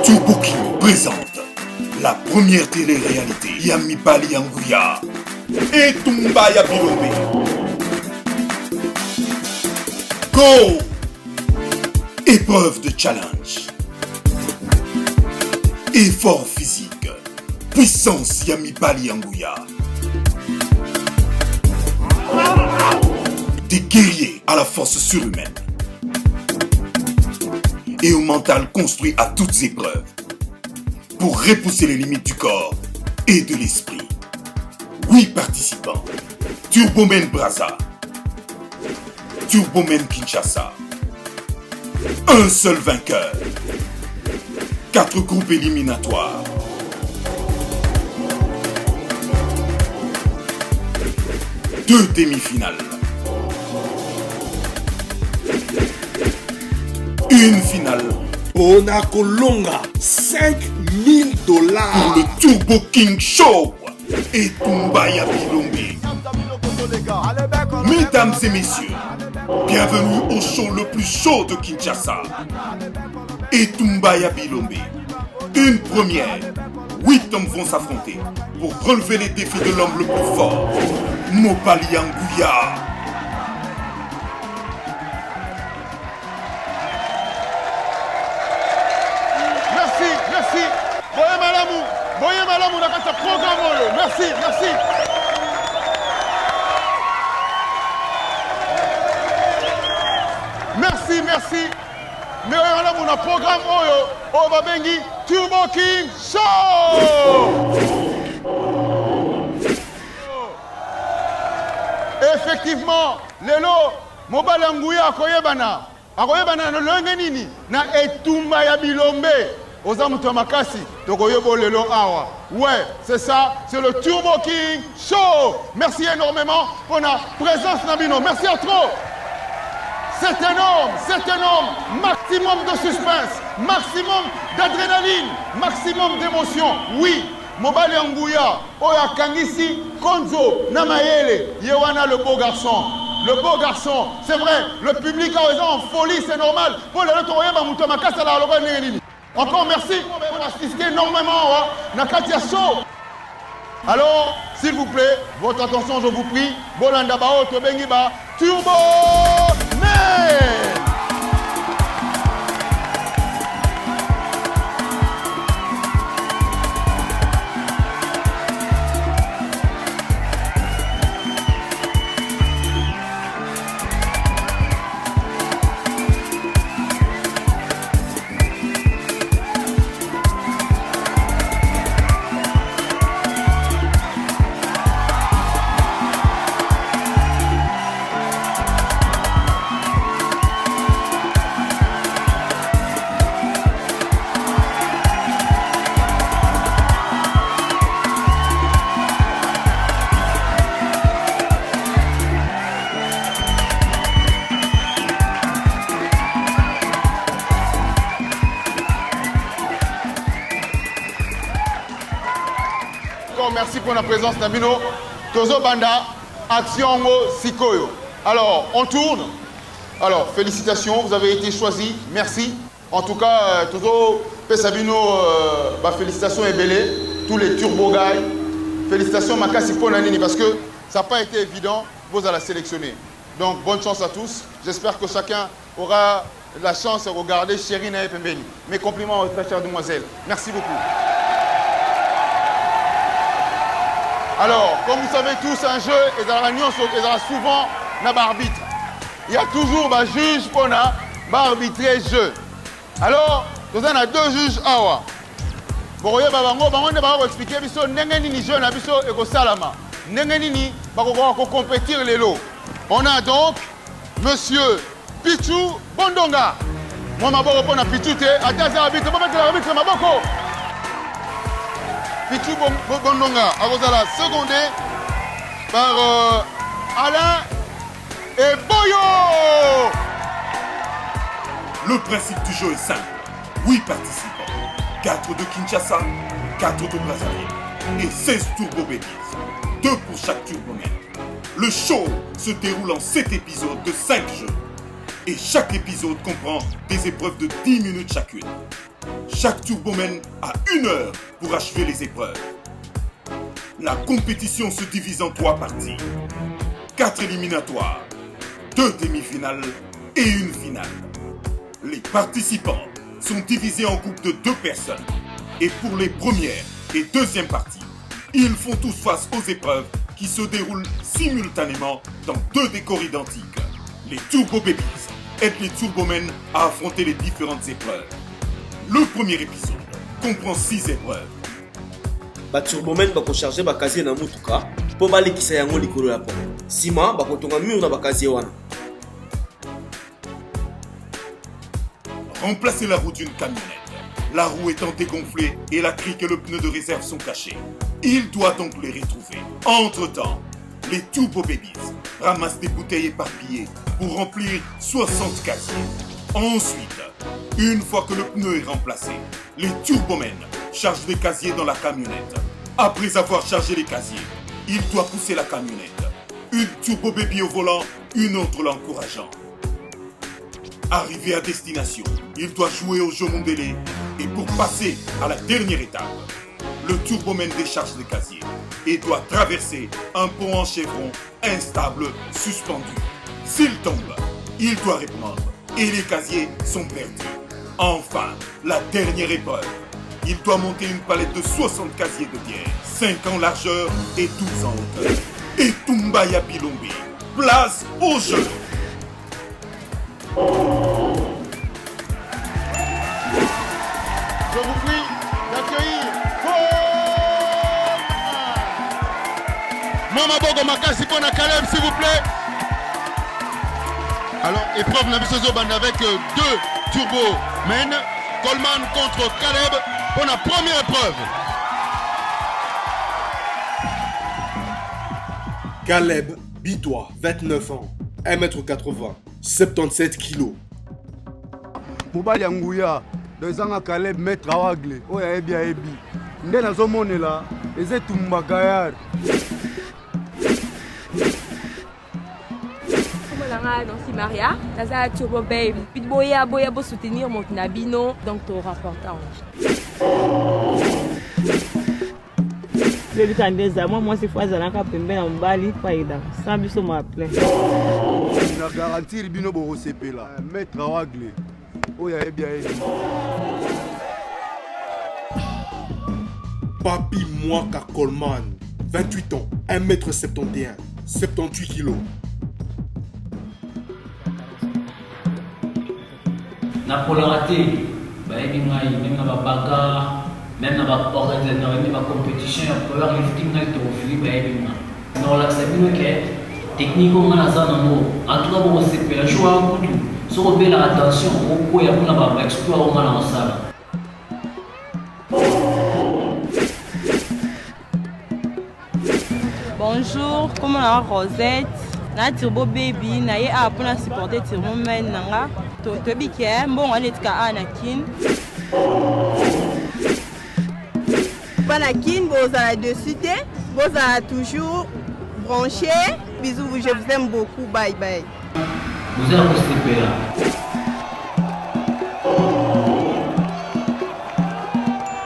Turbo King présente la première télé-réalité Yami Bali Anguya et Tumbaya Bilombe. Go! Épreuve de challenge. Effort physique. Puissance Yami Bali Anguya. Des guerriers à la force surhumaine. Et au mental construit à toutes épreuves pour repousser les limites du corps et de l'esprit. 8 participants. Turbomen Brazza. Turbomen Kinshasa. Un seul vainqueur. 4 groupes éliminatoires. 2 demi-finales. Une finale. Onakolonga, $5 000 pour le Turbo King Show et Tumbaya Bilombe. Mesdames et messieurs, bienvenue au show le plus chaud de Kinshasa et Tumbaya Bilombe. Une première. 8 hommes vont s'affronter pour relever les défis de l'homme le plus fort, Mobali Anguya. Merci. Boye Malamou, la carte programme. Merci. Mais Malamou, la programme Oyo, Babengi, Turbo King Show. Effectivement, Lelo, Mobali Anguya akoyebana no longenini na Tumbaya Bilombe. Ozamuto Makasi, Togoyobo Lelo Awa. Ouais, c'est ça, c'est le Turbo King Show. Merci énormément pour la présence Nabino. Merci à trop. C'est énorme. Maximum de suspense, maximum d'adrénaline, maximum d'émotion. Oui, Mobali Anguya, Oya Kangisi, Konzo, Namayele, Yewana le beau garçon. Le beau garçon, c'est vrai, le public a raison, en folie, c'est normal. Pour le Togoyobo Makasi, la Loba Neneni. Encore merci pour assister énormément à Katia Show. Alors, s'il vous plaît, votre attention, je vous prie. Bolanda Bao, Tobengiba, Turbo Men. Merci pour la présence Nabino. Tozo Banda, Action Sikoyo. Alors, on tourne. Alors, félicitations, vous avez été choisis. Merci. En tout cas, Tozo Pesabino, félicitations et belé. Tous les turbo guys. Félicitations Makasi Ponanini parce que ça n'a pas été évident. Vous allez la sélectionner. Donc, bonne chance à tous. J'espère que chacun aura la chance de regarder Chérina et Pembeni. Mes compliments à votre très chère demoiselle. Merci beaucoup. Alors, comme vous savez tous, un jeu, et dans la réunion, il y a souvent un arbitre. Il y a toujours un juge pour arbitrer le jeu. Alors, nous avons 2 juges. Bon, vous allez expliquer que les jeux sont compétir les lots. On a donc Monsieur Pichou Bondonga. Moi, je vais répondre à Pichou. Attends, l'arbitre, je vais mettre l'arbitre dans ma boko. Pichou Bondonga, Arosala, secondé par Alain et Boyo. Le principe du jeu est simple. 8 participants. 4 de Kinshasa, 4 de Brazzaville et 16 Turbo Babies. 2 pour chaque Turbomen. Le show se déroule en 7 épisodes de 5 jeux. Et chaque épisode comprend des épreuves de 10 minutes chacune. Chaque Turboman a 1 heure pour achever les épreuves. La compétition se divise en 3 parties. 4 éliminatoires, 2 demi-finales et 1 finale. Les participants sont divisés en groupes de 2 personnes. Et pour les premières et deuxièmes parties, ils font tous face aux épreuves qui se déroulent simultanément dans 2 décors identiques. Les Turbo Babies aident les Turbomen à affronter les différentes épreuves. Le premier épisode comprend 6 épreuves. Ba Turbomen bako charger ba casier na mutuka po balekisa yango likolo ya pont. Sima bako tonga mur na ba casier wana. Remplacer la roue d'une camionnette. La roue étant dégonflée et la crique et le pneu de réserve sont cachés. Il doit donc les retrouver. Entre-temps, les Turbo Babies ramassent des bouteilles éparpillées pour remplir 60 casiers. Ensuite, une fois que le pneu est remplacé, les Turbomen chargent les casiers dans la camionnette. Après avoir chargé les casiers, il doit pousser la camionnette. Une Turbo Baby au volant, une autre l'encourageant. Arrivé à destination, il doit jouer au jeu Mondélé et pour passer à la dernière étape, le Turboman décharge les casiers et doit traverser un pont en chevron instable suspendu. S'il tombe, il doit répondre et les casiers sont perdus. Enfin, la dernière épreuve. Il doit monter une palette de 60 casiers de bière, 5 en largeur et 12 en hauteur. Et Tumbaya Bilombe, place au jeu. Je vous prie d'accueillir Mama Bogo Makasi Pona Caleb, s'il vous plaît. Alors, épreuve la mission bande avec 2 Turbo Men. Coleman contre Caleb pour la première épreuve. Caleb Bitois, 29 ans, 1m80, 77 kg. Mobali Angouya, dans un Caleb maître Awagle, oya ebi a ebi. Nde na zomone la, eze tumba gayar. Donc si Maria, ça a Turbo Baby. Puis boya pour soutenir mon nabino, donc tu auras important. Le candidat, moi c'est fois à la capembe en bali païda. Sans biso m'appeler. Na garantir bino bo CP là. Maître Awagle. Oya ebi a ebi. Papi Mwaka Coleman, 28 ans, 1m71, 78 kg. Na polarité, même dans la bagarre, même dans la organisation, même dans la compétition, powerlifting, dans l'acceptation que techniquement, en tout cas, on se peut jouer à coup de se rebeller l'attention au point où on va explorer au mal en salle. Bonjour, comment on Rosette? Na Turbo Baby, na ye a pour supporter Turbo Men nanga. To bike bon on est ka Anakin. Anakin, vous allez dessus, vous allez toujours branché. Bisous, je vous aime beaucoup. Bye bye. Vous êtes au CPA.